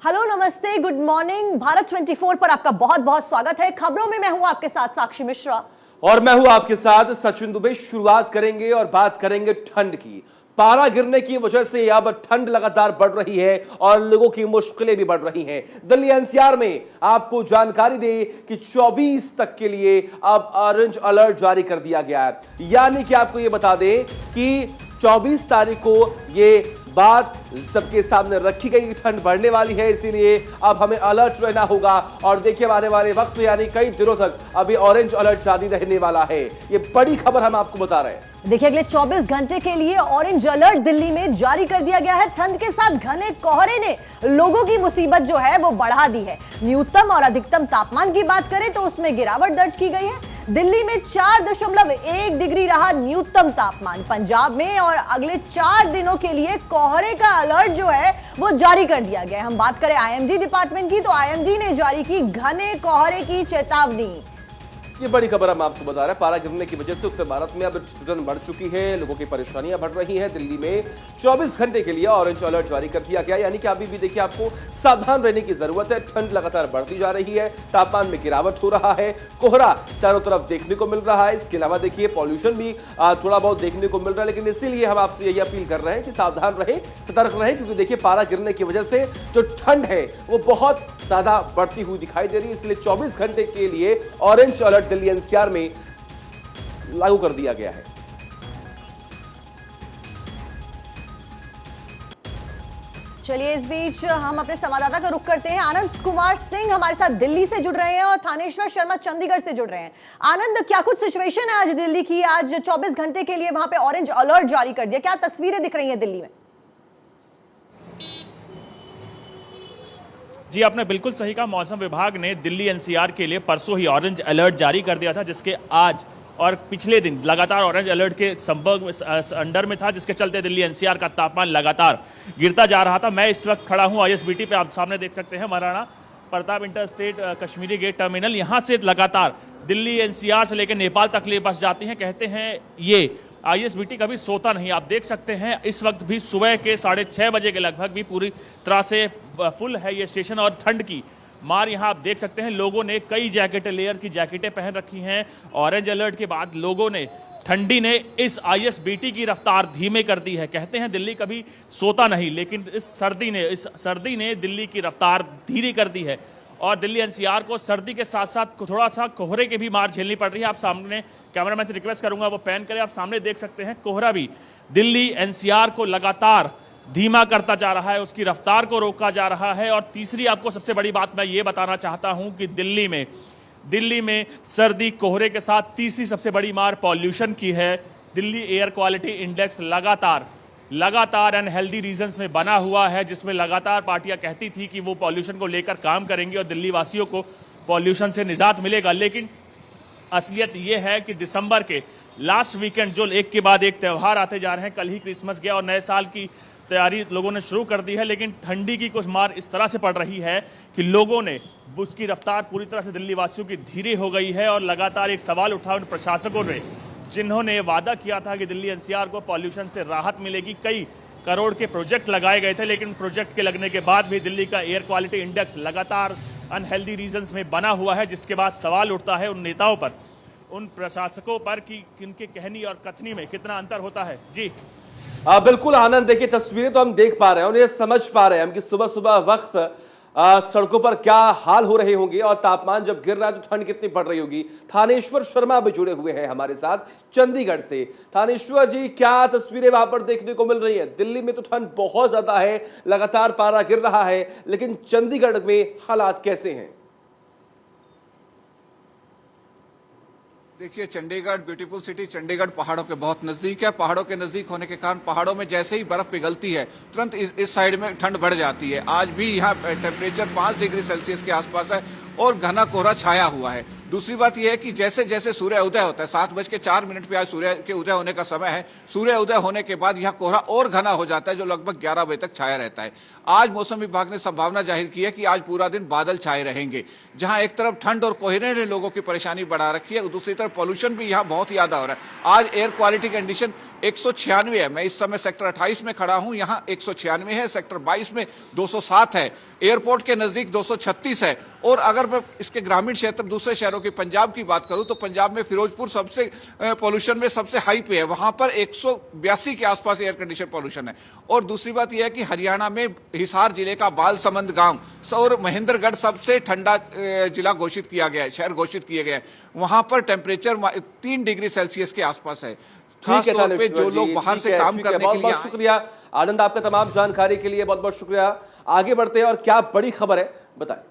Hello, नमस्ते, good morning. Bharat 24 पर आपका बहुत बहुत स्वागत है। खबरों में मैं हूं आपके साथ साक्षी मिश्रा और मैं हूं आपके साथ सचिन दुबे। शुरुआत करेंगे और बात करेंगे ठंड की। पारा गिरने की वजह से अब ठंड लगातार बढ़ रही है और लोगों की मुश्किलें भी बढ़ रही हैं। दिल्ली एनसीआर में आपको जानकारी दे कि 24 तक के लिए अब ऑरेंज अलर्ट जारी कर दिया गया है। यानी कि आपको यह बता दें कि 24 तारीख को ये बात सबके सामने रखी गई, ठंड बढ़ने वाली है, इसीलिए अब हमें अलर्ट रहना होगा। और देखिए आने वाले वक्त यानी कई दिनों तक अभी ऑरेंज अलर्ट जारी रहने वाला है। ये बड़ी खबर हम आपको बता रहे हैं। देखिए, अगले 24 घंटे के लिए ऑरेंज अलर्ट दिल्ली में जारी कर दिया गया है। ठंड के साथ घने कोहरे ने लोगों की मुसीबत जो है वो बढ़ा दी है। न्यूनतम और अधिकतम तापमान की बात करें तो उसमें गिरावट दर्ज की गई है। दिल्ली में 4.1 डिग्री रहा न्यूनतम तापमान। पंजाब में और अगले 4 दिनों के लिए कोहरे का अलर्ट जो है वो जारी कर दिया गया है। हम बात करें आईएमडी डिपार्टमेंट की तो आईएमडी ने जारी की घने कोहरे की चेतावनी। ये बड़ी खबर हम आपको बता रहे हैं। पारा गिरने की वजह से उत्तर भारत में अब ठंड बढ़ चुकी है, लोगों की परेशानियां बढ़ रही हैं। दिल्ली में 24 घंटे के लिए ऑरेंज अलर्ट जारी कर दिया गया, यानी कि अभी भी देखिए आपको सावधान रहने की जरूरत है। ठंड लगातार बढ़ती जा रही है, तापमान में गिरावट हो रहा है, कोहरा चारों तरफ देखने को मिल रहा है। इसके अलावा देखिए पॉल्यूशन भी थोड़ा बहुत देखने को मिल रहा है। लेकिन इसीलिए हम आपसे यही अपील कर रहे हैं कि सावधान रहें, सतर्क रहें, क्योंकि देखिए पारा गिरने की वजह से जो ठंड है वो बहुत ज्यादा बढ़ती हुई दिखाई दे रही है। इसलिए 24 घंटे के लिए ऑरेंज अलर्ट दिल्ली एनसीआर में लागू कर दिया गया है। चलिए, इस बीच हम अपने संवाददाता का रुख करते हैं। आनंद कुमार सिंह हमारे साथ दिल्ली से जुड़ रहे हैं और थानेश्वर शर्मा चंडीगढ़ से जुड़ रहे हैं। आनंद, क्या कुछ सिचुएशन है आज दिल्ली की? आज 24 घंटे के लिए वहां पे ऑरेंज अलर्ट जारी कर दिया, क्या तस्वीरें दिख रही हैं दिल्ली में? जी, आपने बिल्कुल सही कहा। मौसम विभाग ने दिल्ली एनसीआर के लिए परसों ही ऑरेंज अलर्ट जारी कर दिया था, जिसके आज और पिछले दिन लगातार ऑरेंज अलर्ट के संपर्क में अंडर में था, जिसके चलते दिल्ली एनसीआर का तापमान लगातार गिरता जा रहा था। मैं इस वक्त खड़ा हूं आईएसबीटी पे, आप सामने देख सकते हैं Maharana Pratap Interstate Kashmiri Gate Terminal. यहां से लगातार दिल्ली एनसीआर से लेकर नेपाल तक ले बस जाती हैं। कहते हैं ये आईएसबीटी कभी सोता नहीं। आप देख सकते हैं इस वक्त भी सुबह के 6:30 बजे के लगभग भी पूरी तरह से फुल है ये स्टेशन। और ठंड की मार यहाँ आप देख सकते हैं, लोगों ने कई जैकेटें, लेयर की जैकेटें पहन रखी हैं। ऑरेंज अलर्ट के बाद लोगों ने, ठंडी ने इस आईएसबीटी की रफ्तार धीमे कर दी है। कहते हैं दिल्ली कभी सोता नहीं, लेकिन इस सर्दी ने दिल्ली की रफ्तार धीरे कर दी है। और दिल्ली एनसीआर को सर्दी के साथ साथ थोड़ा सा कोहरे की भी मार झेलनी पड़ रही है। आप सामने, कैमरामैन से रिक्वेस्ट करूंगा वो पैन करें, आप सामने देख सकते हैं कोहरा भी दिल्ली एनसीआर को लगातार धीमा करता जा रहा है, उसकी रफ्तार को रोका जा रहा है। और तीसरी आपको सबसे बड़ी बात मैं ये बताना चाहता हूं कि दिल्ली में सर्दी कोहरे के साथ तीसरी सबसे बड़ी मार पॉल्यूशन की है। दिल्ली एयर क्वालिटी इंडेक्स लगातार अनहेल्दी रीजन्स में बना हुआ है, जिसमें लगातार पार्टियां कहती थी कि वो पॉल्यूशन को लेकर काम करेंगी और दिल्ली वासियों को पॉल्यूशन से निजात मिलेगा। लेकिन असलियत ये है कि दिसंबर के लास्ट वीकेंड जो एक के बाद एक त्यौहार आते जा रहे हैं, कल ही क्रिसमस गया और नए साल की तैयारी लोगों ने शुरू कर दी है। लेकिन ठंडी की कुछ मार इस तरह से पड़ रही है कि लोगों ने उसकी रफ्तार पूरी तरह से दिल्ली वासियों की धीरे हो गई है। और लगातार एक सवाल उठा उन प्रशासकों ने, जिन्होंने वादा किया था कि दिल्ली एनसीआर को पॉल्यूशन से राहत मिलेगी। कई करोड़ के प्रोजेक्ट लगाए गए थे, लेकिन प्रोजेक्ट के लगने के बाद भी दिल्ली का एयर क्वालिटी इंडेक्स लगातार अनहेल्दी रीजन्स में बना हुआ है। जिसके बाद सवाल उठता है उन नेताओं पर, उन प्रशासकों पर कि किनके कहनी और कथनी में कितना अंतर होता है। जी बिल्कुल आनंद, देखिए तस्वीरें तो हम देख पा रहे हैं और ये समझ पा रहे हैं हम कि सुबह सुबह वक्त सड़कों पर क्या हाल हो रहे होंगे और तापमान जब गिर रहा है तो ठंड कितनी पड़ रही होगी। थानेश्वर शर्मा भी जुड़े हुए हैं हमारे साथ चंडीगढ़ से। थानेश्वर जी, क्या तस्वीरें वहां पर देखने को मिल रही है? दिल्ली में तो ठंड बहुत ज्यादा है, लगातार पारा गिर रहा है, लेकिन चंडीगढ़ में हालात कैसे हैं? देखिए, चंडीगढ़ ब्यूटीफुल सिटी, चंडीगढ़ पहाड़ों के बहुत नजदीक है। पहाड़ों के नजदीक होने के कारण पहाड़ों में जैसे ही बर्फ पिघलती है तुरंत इस साइड में ठंड बढ़ जाती है। आज भी यहाँ टेम्परेचर 5 डिग्री सेल्सियस के आसपास है और घना कोहरा छाया हुआ है। दूसरी बात यह है कि जैसे जैसे सूर्य उदय होता है, 7:04 पे आज सूर्य के उदय होने का समय है, सूर्य उदय होने के बाद यह कोहरा और घना हो जाता है जो लगभग 11 बजे तक छाया रहता है। आज मौसम विभाग ने संभावना जाहिर की है कि आज पूरा दिन बादल छाए रहेंगे, जहां एक तरफ ठंड और कोहरे ने लोगों की परेशानी बढ़ा रखी है, दूसरी तरफ पोल्यूशन भी यहां बहुत ज्यादा हो रहा है। आज एयर क्वालिटी कंडीशन 196 है। मैं इस समय सेक्टर 28 में खड़ा हूं, यहां 196 है, सेक्टर 22 में 207 है, एयरपोर्ट के नजदीक 236 है। और अगर मैं इसके ग्रामीण क्षेत्र दूसरे शहरों की पंजाब की बात करूं तो पंजाब में फिरोजपुर सबसे पोल्यूशन में सबसे हाई पे है, वहां पर 182 के आसपास एयर कंडीशन पोल्यूशन है। और दूसरी बात यह है कि हरियाणा में हिसार जिले का बालसमंद गांव और महेंद्रगढ़ सबसे ठंडा जिला घोषित किया गया है, शहर घोषित किए गए हैं। वहां पर टेम्परेचर 3 डिग्री सेल्सियस के आसपास है। ठीक है तौर पे जो लोग बाहर से काम करने के लिए बहुत शुक्रिया आनंद, आपका तमाम जानकारी के लिए बहुत बहुत शुक्रिया। आगे बढ़ते हैं और क्या बड़ी खबर है बताएं।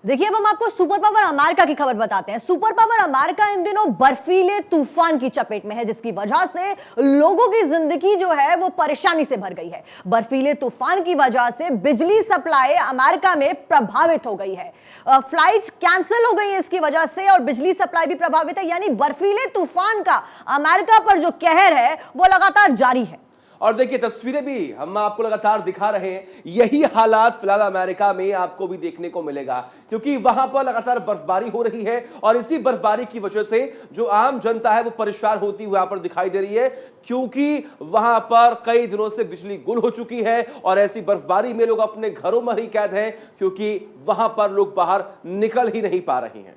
देखिए, अब हम आपको सुपर पावर अमेरिका की खबर बताते हैं। सुपर पावर अमेरिका इन दिनों बर्फीले तूफान की चपेट में है, जिसकी वजह से लोगों की जिंदगी जो है वो परेशानी से भर गई है। बर्फीले तूफान की वजह से बिजली सप्लाई अमेरिका में प्रभावित हो गई है, फ्लाइट्स कैंसिल हो गई है इसकी वजह से, और बिजली सप्लाई भी प्रभावित है। यानी बर्फीले तूफान का अमेरिका पर जो कहर है वो लगातार जारी है। और देखिए तस्वीरें भी हम आपको लगातार दिखा रहे हैं, यही हालात फिलहाल अमेरिका में आपको भी देखने को मिलेगा, क्योंकि वहां पर लगातार बर्फबारी हो रही है और इसी बर्फबारी की वजह से जो आम जनता है वो परेशान होती हुई यहां पर दिखाई दे रही है, क्योंकि वहां पर कई दिनों से बिजली गुल हो चुकी है और ऐसी बर्फबारी में लोग अपने घरों में ही कैद हैं, क्योंकि वहां पर लोग बाहर निकल ही नहीं पा रहे हैं।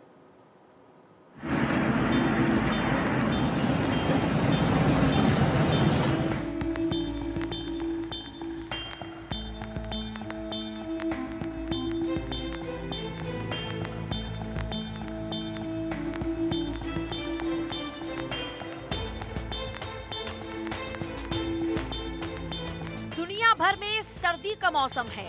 दुनिया भर में सर्दी का मौसम है,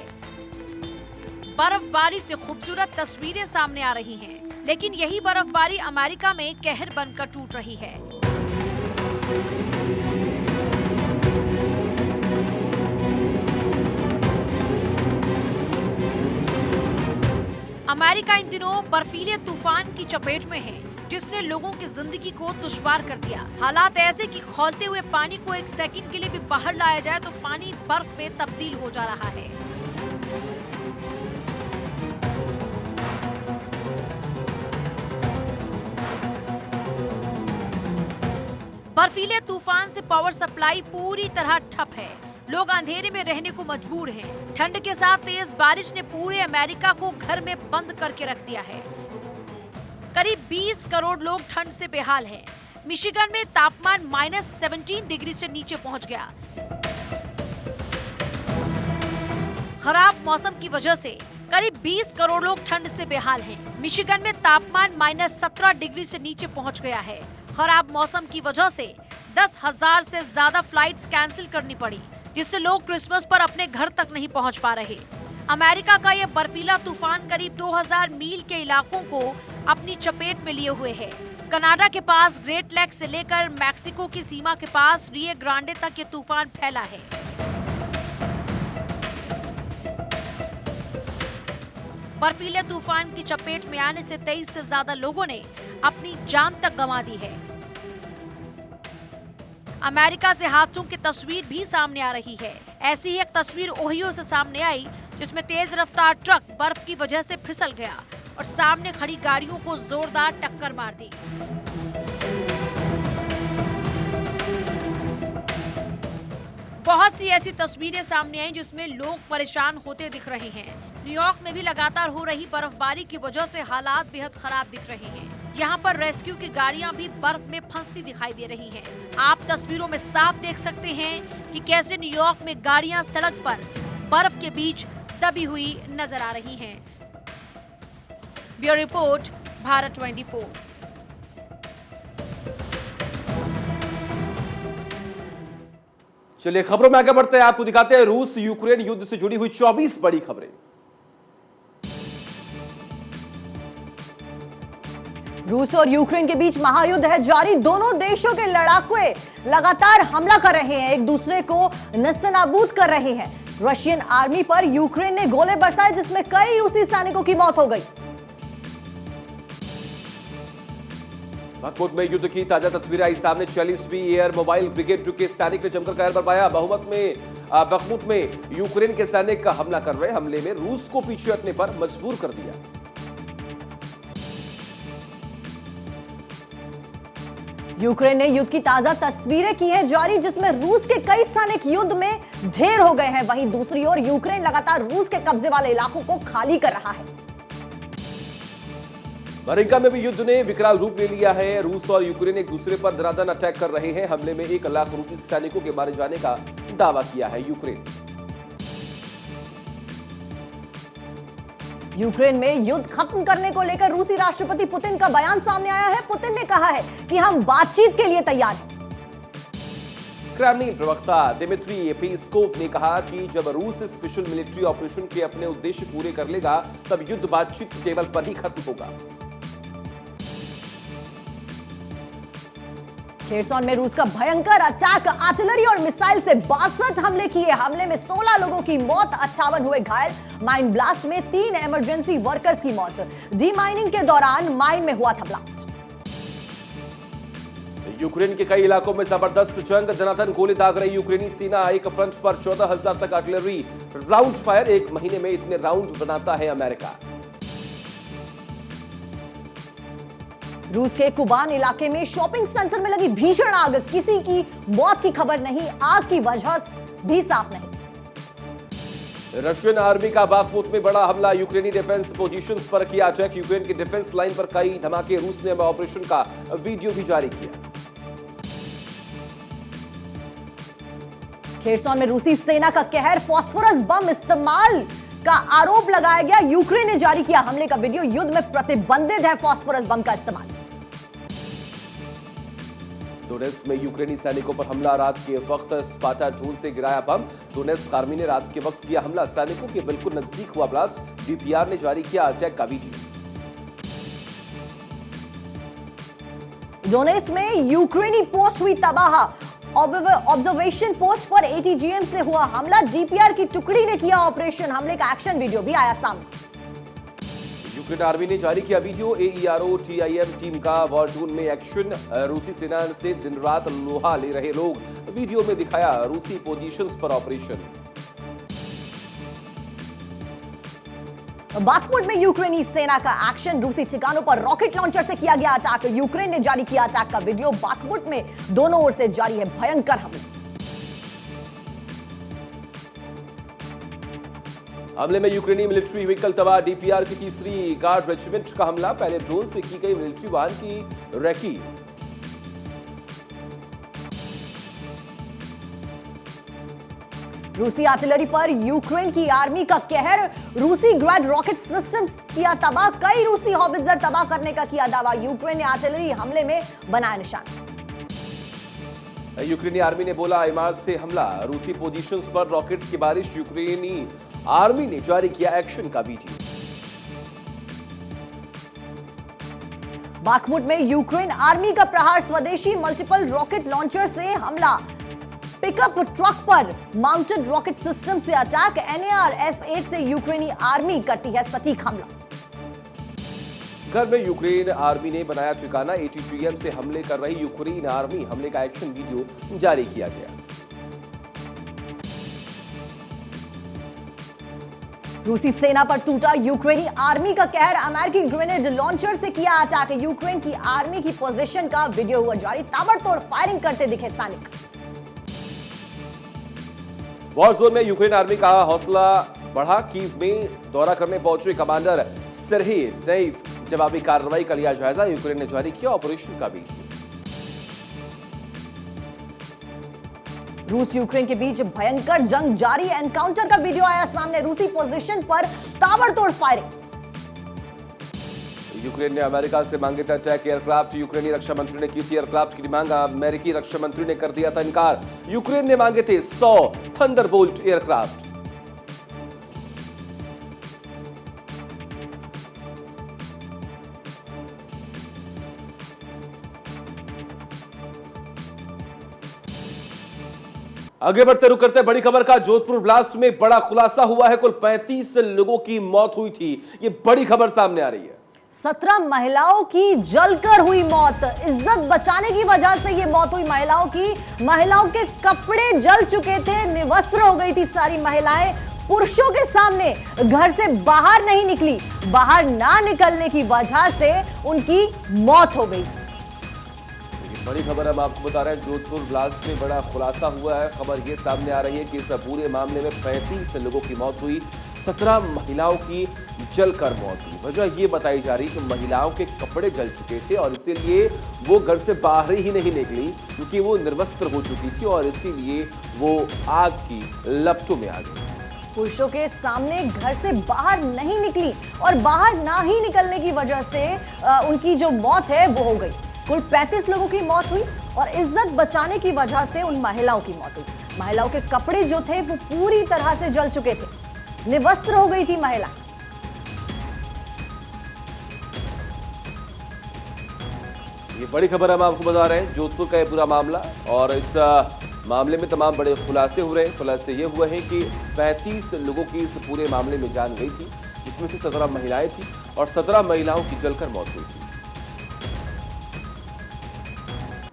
बर्फबारी से खूबसूरत तस्वीरें सामने आ रही हैं, लेकिन यही बर्फबारी अमेरिका में कहर बनकर टूट रही है। अमेरिका इन दिनों बर्फीले तूफान की चपेट में है, जिसने लोगों की जिंदगी को दुश्वार कर दिया। हालात ऐसे कि खौलते हुए पानी को एक सेकंड के लिए भी बाहर लाया जाए तो पानी बर्फ में तब्दील हो जा रहा है। बर्फीले तूफान से पावर सप्लाई पूरी तरह ठप है, लोग अंधेरे में रहने को मजबूर हैं। ठंड के साथ तेज बारिश ने पूरे अमेरिका को घर में बंद करके रख दिया है। करीब 20 करोड़ लोग ठंड से बेहाल हैं। मिशिगन में तापमान -17 डिग्री से नीचे पहुंच गया। खराब मौसम की वजह से करीब 20 करोड़ लोग ठंड से बेहाल हैं। मिशिगन में तापमान -17 डिग्री से नीचे पहुंच गया है। खराब मौसम की वजह से 10,000 से ज्यादा फ्लाइट्स कैंसिल करनी पड़ी, जिससे लोग क्रिसमस पर अपने घर तक नहीं पहुंच पा रहे। अमेरिका का यह बर्फीला तूफान करीब 2000 मील के इलाकों को अपनी चपेट में लिए हुए है। कनाडा के पास ग्रेट लेक से लेकर मैक्सिको की सीमा के पास रियो ग्रांडे तक ये तूफान फैला है। बर्फीले तूफान की चपेट में आने से 23 से ज्यादा लोगों ने अपनी जान तक गंवा दी है। अमेरिका से हादसों की तस्वीर भी सामने आ रही है। ऐसी ही एक तस्वीर ओहियो से सामने आई, जिसमें तेज रफ्तार ट्रक बर्फ की वजह से फिसल गया और सामने खड़ी गाड़ियों को जोरदार टक्कर मार दी। बहुत सी ऐसी तस्वीरें सामने आई जिसमें लोग परेशान होते दिख रहे हैं। न्यूयॉर्क में भी लगातार हो रही बर्फबारी की वजह से हालात बेहद खराब दिख रहे हैं। यहाँ पर रेस्क्यू की गाड़ियाँ भी बर्फ में फंसती दिखाई दे रही हैं। आप तस्वीरों में साफ देख सकते हैं कि कैसे न्यूयॉर्क में गाड़ियाँ सड़क पर बर्फ के बीच दबी हुई नजर आ रही हैं। Bureau report, Bharat 24। चलिए खबरों में आगे बढ़ते हैं, आपको दिखाते हैं रूस यूक्रेन युद्ध से जुड़ी हुई 24 बड़ी खबरें। रूस और यूक्रेन के बीच महायुद्ध है जारी। दोनों देशों के लड़ाके लगातार हमला कर रहे हैं, एक दूसरे को नस्तनाबूद कर रहे हैं। रशियन आर्मी पर यूक्रेन ने गोले बरसाए, जिसमें कई रूसी सैनिकों की मौत हो गई। बागपुर में युद्ध की ताजा तस्वीरें आई सामने। 46वीं एयर मोबाइल ब्रिगेड के सैनिक ने जमकर कहर बरपाया। बखमुत में यूक्रेन के सैनिक का हमला कर रहे हमले में रूस को पीछे हटने पर मजबूर कर दिया। यूक्रेन ने युद्ध की ताजा तस्वीरें की है जारी, जिसमें रूस के कई सैनिक युद्ध में ढेर हो गए हैं। वहीं दूसरी ओर यूक्रेन लगातार रूस के कब्जे वाले इलाकों को खाली कर रहा है। मरिंका में भी युद्ध ने विकराल रूप ले लिया है। रूस और यूक्रेन एक दूसरे पर धनाधन अटैक कर रहे हैं। हमले में 1 लाख रूसी सैनिकों के मारे जाने का दावा किया है यूक्रेन। यूक्रेन में युद्ध खत्म करने को लेकर रूसी राष्ट्रपति पुतिन का बयान सामने आया है। पुतिन ने कहा है कि हम बातचीत के लिए तैयार हैं। क्रेमलिन प्रवक्ता दिमित्री पेस्कोव ने कहा कि जब रूस स्पेशल मिलिट्री ऑपरेशन के अपने उद्देश्य पूरे कर लेगा तब युद्ध बातचीत के टेबल पर ही खत्म होगा। खेरसौन में रूस का भयंकर अटैक, आर्टिलरी और मिसाइल से 62 हमले किए। हमले में 16 लोगों की मौत, 58 हुए घायल। माइन ब्लास्ट में 3 इमरजेंसी वर्कर्स की मौत। डी माइनिंग के दौरान माइन में हुआ था ब्लास्ट। यूक्रेन के कई इलाकों में जबरदस्त जंग, धनाधन गोली दाग रही यूक्रेनी सेना। एक फ्रंट पर 14,000 तक आर्टिलरी राउंड फायर। एक महीने में इतने राउंड बनाता है अमेरिका। रूस के कुबान इलाके में शॉपिंग सेंटर में लगी भीषण आग, किसी की मौत की खबर नहीं। आग की वजह भी साफ नहीं। रशियन आर्मी का बागमुत में बड़ा हमला, यूक्रेनी डिफेंस पोजीशंस पर किया अटैक। यूक्रेन की डिफेंस लाइन पर कई धमाके। रूस ने ऑपरेशन का वीडियो भी जारी किया। खेरसौन में रूसी सेना का कहर, फास्फोरस बम इस्तेमाल का आरोप लगाया गया। यूक्रेन ने जारी किया हमले का वीडियो। युद्ध में प्रतिबंधित है फास्फोरस बम का इस्तेमाल। डोनेस्क में यूक्रेनी सैनिकों पर हमला, रात के वक्त स्पाटा ड्रोन से गिराया बम। डोनेस्क आर्मी ने रात के वक्त किया हमला, सैनिकों के बिल्कुल नजदीक हुआ ब्लास्ट। डीपीआर ने जारी किया अटैक का वीडियो। डोनेस्क में यूक्रेनी पोस्ट हुई तबाह। ऑब्जर्वेशन पोस्ट पर एटीजीएम से हुआ हमला। डीपीआर की टुकड़ी ने किया ऑपरेशन। हमले का एक्शन वीडियो भी आया सामने। यूक्रेन आर्मी ने जारी किया वीडियो। एईआरओ टीआईएम टीम का वॉर जोन में एक्शन। रूसी सेना से दिन रात लोहा ले रहे लोग। वीडियो में दिखाया रूसी पोजीशंस पर ऑपरेशन। बागमुत में यूक्रेनी सेना का एक्शन। रूसी ठिकानों पर रॉकेट लॉन्चर से किया गया अटैक। यूक्रेन ने जारी किया अटैक का वीडियो। बागमुत में दोनों ओर से जारी है भयंकर हमले। हमले में यूक्रेनी मिलिट्री व्हीकल तबाह। डीपीआर की तीसरी गार्ड रेजिमेंट का हमला। पहले ड्रोन से की गई मिलिट्री वाहन की रेकी। रूसी आर्टिलरी पर यूक्रेन की आर्मी का कहर। रूसी ग्रैड रॉकेट सिस्टम किया तबाह। कई रूसी हॉविट्जर तबाह करने का किया दावा। यूक्रेन ने आर्टिलरी हमले में बनाया निशान। यूक्रेनी आर्मी ने बोला इमारत से हमला, रूसी पोजीशंस पर रॉकेट्स की बारिश। यूक्रेनी आर्मी ने जारी किया एक्शन का वीडियो। बागमुत में यूक्रेन आर्मी का प्रहार, स्वदेशी मल्टीपल रॉकेट लॉन्चर से हमला। पिकअप ट्रक पर माउंटेड रॉकेट सिस्टम से अटैक। NAR-S8 से यूक्रेनी आर्मी करती है सटीक हमला। घर में यूक्रेन आर्मी ने बनाया ठिकाना। एटीजीएम से हमले कर रही यूक्रेन आर्मी। हमले का एक्शन वीडियो जारी किया गया। रूसी सेना पर टूटा यूक्रेनी आर्मी का कहर। अमेरिकी ग्रेनेड लॉन्चर से किया अटैक। यूक्रेन की आर्मी की पोजीशन का वीडियो हुआ जारी। ताबड़तोड़ फायरिंग करते दिखे सैनिक। वॉर जोन में यूक्रेन आर्मी का हौसला बढ़ा। कीव में दौरा करने पहुंचे कमांडर सेर्ही नेइफ। जवाबी कार्रवाई का लिया जायजा। यूक्रेन ने जारी किया ऑपरेशन का वीडियो। रूस यूक्रेन के बीच भयंकर जंग जारी। एनकाउंटर का वीडियो आया सामने। रूसी पोजीशन पर ताबड़तोड़ फायरिंग। यूक्रेन ने अमेरिका से मांगे थे अटैक एयरक्राफ्ट। यूक्रेनी रक्षा मंत्री ने की थी एयरक्राफ्ट की मांग। अमेरिकी रक्षा मंत्री ने कर दिया था इनकार। यूक्रेन ने मांगे थे 100 थंडरबोल्ट एयरक्राफ्ट। आगे बढ़ते रुक करते बड़ी खबर का। जोधपुर ब्लास्ट में बड़ा खुलासा हुआ है। कुल 35 लोगों की मौत हुई थी। ये बड़ी खबर सामने आ रही है। 17 महिलाओं की जलकर हुई मौत। इज्जत बचाने की वजह से ये मौत हुई महिलाओं की। महिलाओं के कपड़े जल चुके थे, निवस्त्र हो गई थी सारी महिलाएं। पुरुषों के सामने घर से बाहर नहीं निकली, बाहर ना निकलने की वजह से उनकी मौत हो गई। बड़ी खबर हम आपको बता रहे हैं, जोधपुर ब्लास्ट में बड़ा खुलासा हुआ है। खबर ये सामने आ रही है कि इस पूरे मामले में 35 लोगों की मौत हुई, 17 महिलाओं की जलकर मौत हुई। वजह ये बताई जा रही कि महिलाओं के कपड़े जल चुके थे और इसीलिए वो घर से बाहर ही नहीं निकली, क्योंकि वो निर्वस्त्र हो चुकी थी और इसीलिए वो आग की लपटों में आ गई। पुरुषों के सामने घर से बाहर नहीं निकली और बाहर ना ही निकलने की वजह से उनकी जो मौत है वो हो गई। कुल 35 लोगों की मौत हुई और इज्जत बचाने की वजह से उन महिलाओं की मौत हुई। महिलाओं के कपड़े जो थे वो पूरी तरह से जल चुके थे, निवस्त्र हो गई थी महिला। ये बड़ी खबर हम आपको बता रहे हैं, जोधपुर का ये पूरा मामला, और इस मामले में तमाम बड़े खुलासे हो रहे हैं। खुलासे ये हुए हैं कि 35 लोगों की इस पूरे मामले में जान गई थी, जिसमें से 17 महिलाएं थी और 17 महिलाओं की जलकर मौत हुई थी।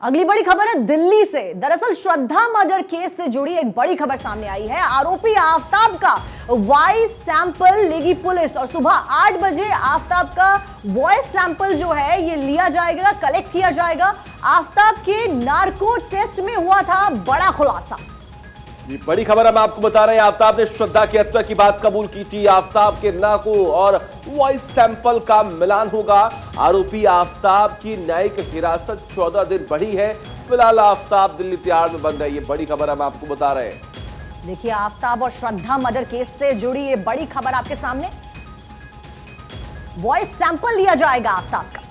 अगली बड़ी खबर है दिल्ली से। दरअसल श्रद्धा मर्डर केस से जुड़ी एक बड़ी खबर सामने आई है। आरोपी आफ्ताब का वॉइस सैंपल लेगी पुलिस और सुबह 8 बजे आफ्ताब का वॉइस सैंपल जो है ये लिया जाएगा, कलेक्ट किया जाएगा। आफ्ताब के नार्को टेस्ट में हुआ था बड़ा खुलासा। ये बड़ी खबर हम आपको बता रहे हैं, आफ्ताब ने श्रद्धा की हत्या की बात कबूल की थी। आफ्ताब के नार्को और वॉइस सैंपल का मिलान होगा। आरोपी आफ्ताब की न्यायिक हिरासत 14 दिन बढ़ी है। फिलहाल आफ्ताब दिल्ली तिहाड़ में बंद है। ये बड़ी खबर हम आपको बता रहे हैं। देखिए, आफ्ताब और श्रद्धा मर्डर केस से जुड़ी ये बड़ी खबर आपके सामने। वॉइस सैंपल लिया जाएगा आफ्ताब का।